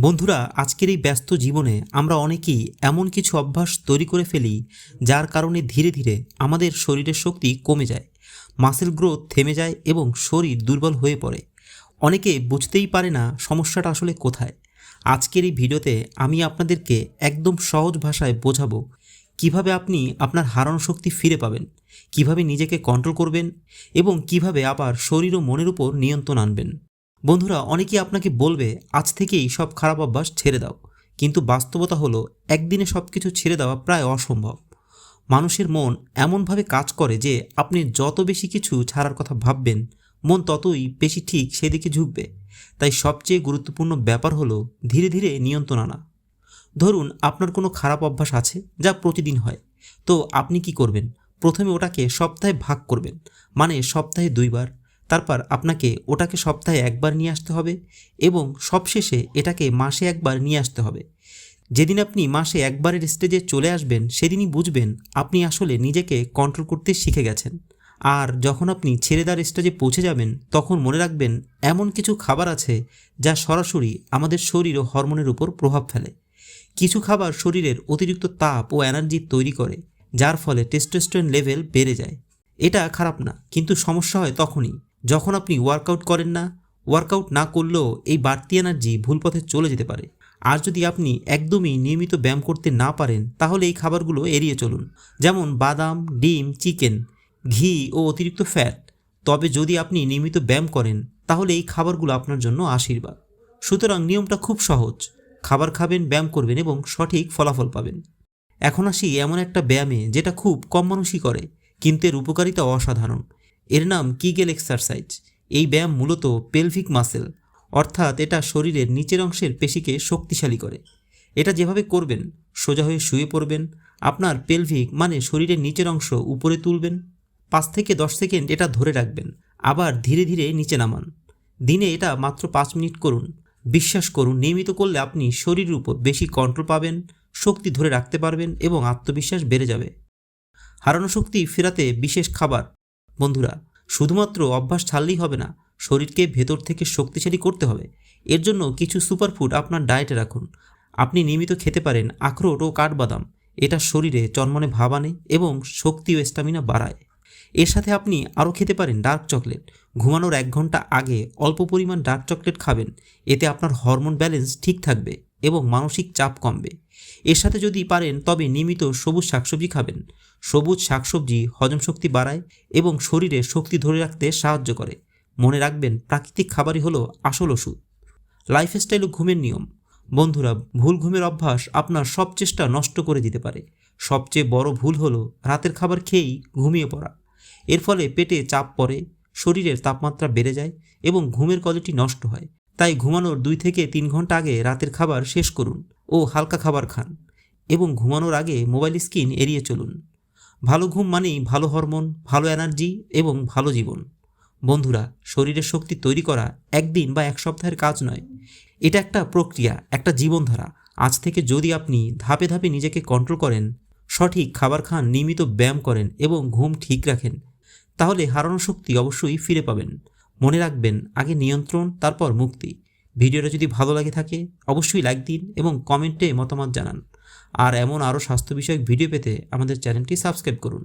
বন্ধুরা, আজকের এই ব্যস্ত জীবনে আমরা অনেকেই এমন কিছু অভ্যাস তৈরি করে ফেলি যার কারণে ধীরে ধীরে আমাদের শরীরের শক্তি কমে যায়, মাসেল গ্রোথ থেমে যায় এবং শরীর দুর্বল হয়ে পড়ে। অনেকে বুঝতেই পারে না সমস্যাটা আসলে কোথায়। আজকের এই ভিডিওতে আমি আপনাদেরকে একদম সহজ ভাষায় বোঝাবো কিভাবে আপনি আপনার হারানো শক্তি ফিরে পাবেন, কিভাবে নিজেকে কন্ট্রোল করবেন এবং কিভাবে আবার শরীর ও মনের উপর নিয়ন্ত্রণ আনবেন। বন্ধুরা, অনেকেই আপনাকে বলবে আজ থেকেই সব খারাপ অভ্যাস ছেড়ে দাও, কিন্তু বাস্তবতা হলো একদিনে সব কিছু ছেড়ে দেওয়া প্রায় অসম্ভব। মানুষের মন এমনভাবে কাজ করে যে আপনি যত বেশি কিছু ছাড়ার কথা ভাববেন, মন ততই বেশি ঠিক সেদিকে ঝুঁকবে। তাই সবচেয়ে গুরুত্বপূর্ণ ব্যাপার হলো ধীরে ধীরে নিয়ন্ত্রণ আনা। ধরুন আপনার কোনো খারাপ অভ্যাস আছে যা প্রতিদিন হয়, তো আপনি কি করবেন? প্রথমে ওটাকে সপ্তাহে ভাগ করবেন, মানে সপ্তাহে 2 বার। তারপর আপনাকে ওটাকে সপ্তাহে 1বার নিয়ে আসতে হবে এবং সবশেষে এটাকে মাসে 1বার নিয়ে আসতে হবে। যেদিন আপনি মাসে 1বারের স্টেজে চলে আসবেন সেদিনই বুঝবেন আপনি আসলে নিজেকে কন্ট্রোল করতে শিখে গেছেন। আর যখন আপনি ছেড়ে দেওয়ার স্টেজে পৌঁছে যাবেন তখন মনে রাখবেন এমন কিছু খাবার আছে যা সরাসরি আমাদের শরীর ও হরমোনের উপর প্রভাব ফেলে। কিছু খাবার শরীরের অতিরিক্ত তাপ ও এনার্জি তৈরি করে, যার ফলে টেস্টোস্টেরন লেভেল বেড়ে যায়। এটা খারাপ না, কিন্তু সমস্যা হয় তখনই যখন আপনি ওয়ার্কআউট করেন না। ওয়ার্কআউট না করলেও এই বাড়তি এনার্জি ভুল পথে চলে যেতে পারে। আর যদি আপনি একদমই নিয়মিত ব্যায়াম করতে না পারেন তাহলে এই খাবারগুলো এড়িয়ে চলুন, যেমন বাদাম, ডিম, চিকেন, ঘি ও অতিরিক্ত ফ্যাট। তবে যদি আপনি নিয়মিত ব্যায়াম করেন তাহলে এই খাবারগুলো আপনার জন্য আশীর্বাদ। সুতরাং নিয়মটা খুব সহজ: খাবার খাবেন, ব্যায়াম করবেন এবং সঠিক ফলাফল পাবেন। এখন আসি এমন একটা ব্যায়ামে যেটা খুব কম মানুষই করে, কিন্তু এর উপকারিতা অসাধারণ। এর নাম কিগেল এক্সারসাইজ। এই ব্যায়াম মূলত পেলভিক মাসেল, অর্থাৎ এটা শরীরের নিচের অংশের পেশিকে শক্তিশালী করে। এটা যেভাবে করবেন: সোজা হয়ে শুয়ে পড়বেন, আপনার পেলভিক মানে শরীরের নিচের অংশ উপরে তুলবেন, 5 থেকে 10 সেকেন্ড এটা ধরে রাখবেন, আবার ধীরে ধীরে নিচে নামান। দিনে এটা মাত্র 5 মিনিট করুন। বিশ্বাস করুন, নিয়মিত করলে আপনি শরীরের উপর বেশি কন্ট্রোল পাবেন, শক্তি ধরে রাখতে পারবেন এবং আত্মবিশ্বাস বেড়ে যাবে। হারানো শক্তি ফেরাতে বিশেষ খাবার। বন্ধুরা, শুধুমাত্র অভ্যাস ছাড়লেই হবে না, শরীরকে ভেতর থেকে শক্তিশালী করতে হবে। এর জন্য কিছু সুপারফুড আপনার ডায়েটে রাখুন। আপনি নিয়মিত খেতে পারেন আখরোট ও কাঠবাদাম। এটা শরীরে চনমনে ভাব আনে এবং শক্তি ও স্ট্যামিনা বাড়ায়। এর সাথে আপনি আরও খেতে পারেন ডার্ক চকলেট। ঘুমানোর 1 ঘন্টা আগে অল্প পরিমাণ ডার্ক চকলেট খাবেন। এতে আপনার হরমোন ব্যালেন্স ঠিক থাকবে এবং মানসিক চাপ কমবে। এর সাথে যদি পারেন তবে নিয়মিত সবুজ শাকসবজি খাবেন। সবুজ শাকসবজি হজম শক্তি বাড়ায় এবং শরীরে শক্তি ধরে রাখতে সাহায্য করে। মনে রাখবেন, প্রাকৃতিক খাবারই হলো আসল ওষুধ। লাইফস্টাইল ও ঘুমের নিয়ম। বন্ধুরা, ভুল ঘুমের অভ্যাস আপনার সব চেষ্টা নষ্ট করে দিতে পারে। সবচেয়ে বড় ভুল হলো রাতের খাবার খেয়েই ঘুমিয়ে পড়া। এর ফলে পেটে চাপ পড়ে, শরীরের তাপমাত্রা বেড়ে যায় এবং ঘুমের কোয়ালিটি নষ্ট হয়। তাই ঘুমানোর 2 থেকে 3 ঘন্টা আগে রাতের খাবার শেষ করুন ও হালকা খাবার খান এবং ঘুমানোর আগে মোবাইল স্ক্রিন এড়িয়ে চলুন। ভালো ঘুম মানেই ভালো হরমোন, ভালো এনার্জি এবং ভালো জীবন। বন্ধুরা, শরীরের শক্তি তৈরি করা একদিন বা 1 সপ্তাহের কাজ নয়। এটা একটা প্রক্রিয়া, একটা জীবনধারা। আজ থেকে যদি আপনি ধাপে ধাপে নিজেকে কন্ট্রোল করেন, সঠিক খাবার খান, নিয়মিত ব্যায়াম করেন এবং ঘুম ঠিক রাখেন, তাহলে হারানো শক্তি অবশ্যই ফিরে পাবেন। মনে রাখবেন, আগে নিয়ন্ত্রণ, তারপর মুক্তি। ভিডিওটা যদি ভালো লাগে থাকে অবশ্যই লাইক দিন এবং কমেন্টে মতামত জানান। আর এমন আরও স্বাস্থ্য বিষয়ক ভিডিও পেতে আমাদের চ্যানেলটি সাবস্ক্রাইব করুন।